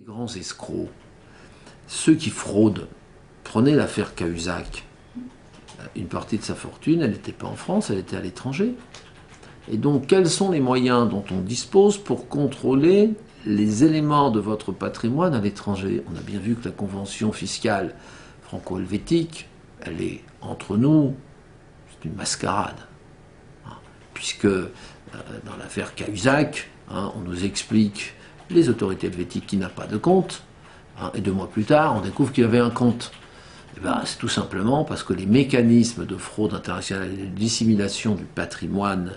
Grands escrocs, ceux qui fraudent. Prenez l'affaire Cahuzac. Une partie de sa fortune, elle n'était pas en France, elle était à l'étranger. Et donc, quels sont les moyens dont on dispose pour contrôler les éléments de votre patrimoine à l'étranger? On a bien vu que la convention fiscale franco-helvétique, elle est entre nous, c'est une mascarade. Puisque dans l'affaire Cahuzac, on nous explique les autorités helvétiques qu'il n'a pas de compte, et 2 mois plus tard, on découvre qu'il avait un compte. C'est tout simplement parce que les mécanismes de fraude internationale et de dissimulation du patrimoine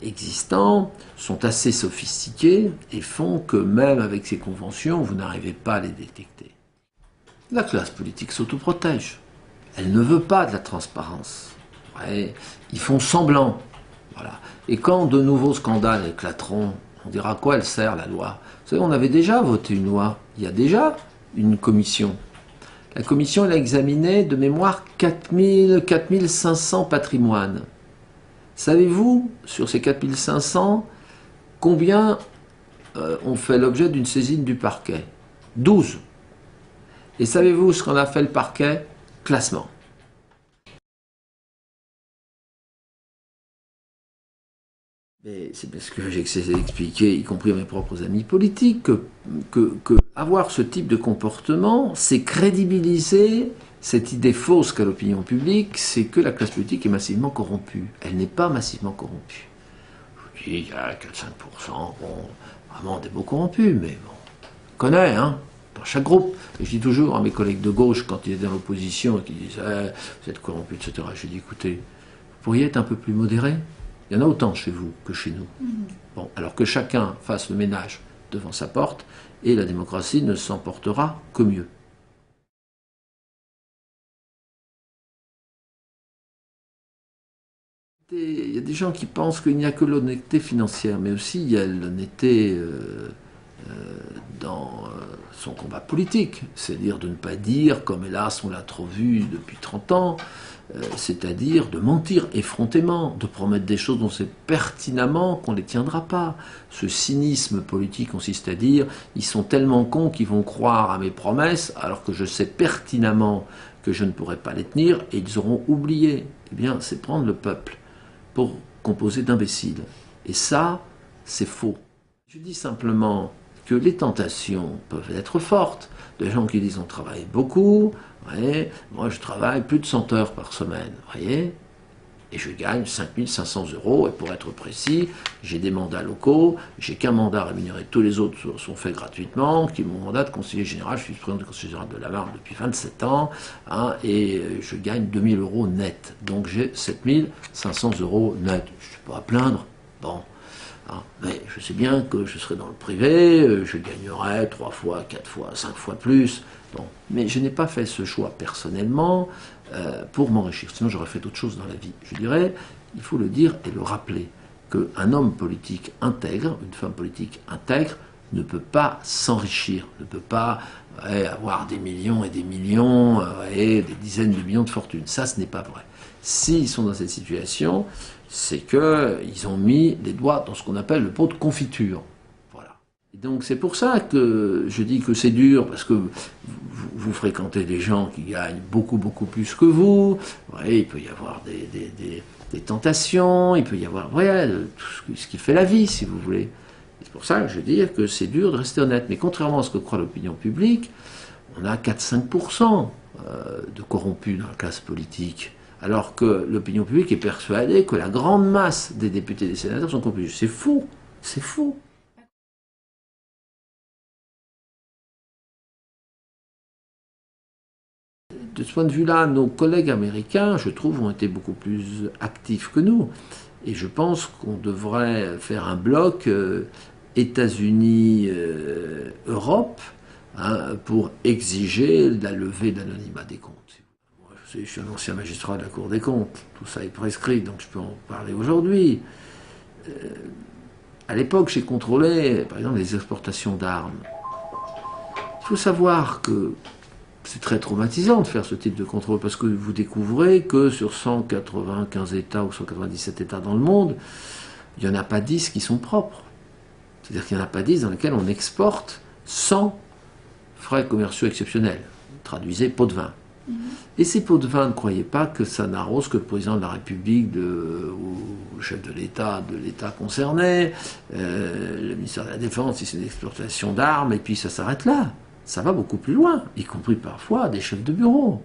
existants sont assez sophistiqués et font que même avec ces conventions, vous n'arrivez pas à les détecter. La classe politique s'autoprotège. Elle ne veut pas de la transparence. Ouais, ils font semblant. Voilà. Et quand de nouveaux scandales éclateront, on dira à quoi elle sert la loi. Vous savez, on avait déjà voté une loi. Il y a déjà une commission. La commission, elle a examiné de mémoire 4500 patrimoines. Savez-vous, sur ces 4500, combien ont fait l'objet d'une saisine du parquet? 12. Et savez-vous ce qu'en a fait le parquet? Classement. Mais c'est parce que j'ai essayé d'expliquer, y compris à mes propres amis politiques, que avoir ce type de comportement, c'est crédibiliser cette idée fausse qu'a l'opinion publique, c'est que la classe politique est massivement corrompue. Elle n'est pas massivement corrompue. Je vous dis, il y a 4-5%, bon, vraiment des beaux corrompus, mais bon, on connaît, hein, dans chaque groupe. Et je dis toujours à mes collègues de gauche, quand ils étaient dans l'opposition, et qu'ils disaient, vous êtes corrompus, etc., je dis, écoutez, vous pourriez être un peu plus modéré? Il y en a autant chez vous que chez nous. Bon, alors que chacun fasse le ménage devant sa porte, et la démocratie ne s'en portera que mieux. Il y a des gens qui pensent qu'il n'y a que l'honnêteté financière, mais aussi il y a l'honnêteté dans son combat politique, c'est-à-dire de ne pas dire, comme hélas on l'a trop vu depuis 30 ans, c'est-à-dire de mentir effrontément, de promettre des choses dont c'est pertinemment qu'on ne les tiendra pas. Ce cynisme politique consiste à dire, ils sont tellement cons qu'ils vont croire à mes promesses, alors que je sais pertinemment que je ne pourrai pas les tenir, et ils auront oublié. Eh bien, c'est prendre le peuple pour composer d'imbéciles. Et ça, c'est faux. Je dis simplement que les tentations peuvent être fortes. Des gens qui disent on travaille beaucoup, voyez, moi je travaille plus de 100 heures par semaine, voyez, et je gagne 5500 €, et pour être précis, j'ai des mandats locaux, j'ai qu'un mandat rémunéré, tous les autres sont faits gratuitement, qui est mon mandat de conseiller général, je suis président du conseil général de la Marne depuis 27 ans, et je gagne 2000 € net, donc j'ai 7500 € net, je ne suis pas à plaindre, bon. Mais je sais bien que je serai dans le privé, je gagnerai 3 fois, 4 fois, 5 fois plus. Bon. Mais je n'ai pas fait ce choix personnellement pour m'enrichir. Sinon j'aurais fait d'autres choses dans la vie. Je dirais, il faut le dire et le rappeler, qu'un homme politique intègre, une femme politique intègre, ne peut pas s'enrichir, ne peut pas avoir des millions et des millions, des dizaines de millions de fortunes. Ça, ce n'est pas vrai. S'ils sont dans cette situation, c'est qu'ils ont mis les doigts dans ce qu'on appelle le pot de confiture. Voilà. Et donc c'est pour ça que je dis que c'est dur, parce que vous fréquentez des gens qui gagnent beaucoup, beaucoup plus que vous. Ouais, il peut y avoir des tentations, il peut y avoir tout ce qui fait la vie, si vous voulez. C'est pour ça que je dis que c'est dur de rester honnête. Mais contrairement à ce que croit l'opinion publique, on a 4-5% de corrompus dans la classe politique. Alors que l'opinion publique est persuadée que la grande masse des députés et des sénateurs sont corrompus. C'est faux, c'est faux. De ce point de vue-là, nos collègues américains, je trouve, ont été beaucoup plus actifs que nous. Et je pense qu'on devrait faire un bloc États-Unis-Europe pour exiger la levée de l'anonymat des comptes. Je suis un ancien magistrat de la Cour des comptes, tout ça est prescrit, donc je peux en parler aujourd'hui. À l'époque, j'ai contrôlé, par exemple, les exportations d'armes. Il faut savoir que c'est très traumatisant de faire ce type de contrôle, parce que vous découvrez que sur 195 États ou 197 États dans le monde, il n'y en a pas 10 qui sont propres. C'est-à-dire qu'il n'y en a pas 10 dans lesquels on exporte sans frais commerciaux exceptionnels. Traduisez pot de vin. Et ces pots de vin, ne croyez pas que ça n'arrose que le président de la République ou le chef de l'État concerné, le ministère de la Défense si c'est une exportation d'armes, et puis ça s'arrête là. Ça va beaucoup plus loin, y compris parfois des chefs de bureau.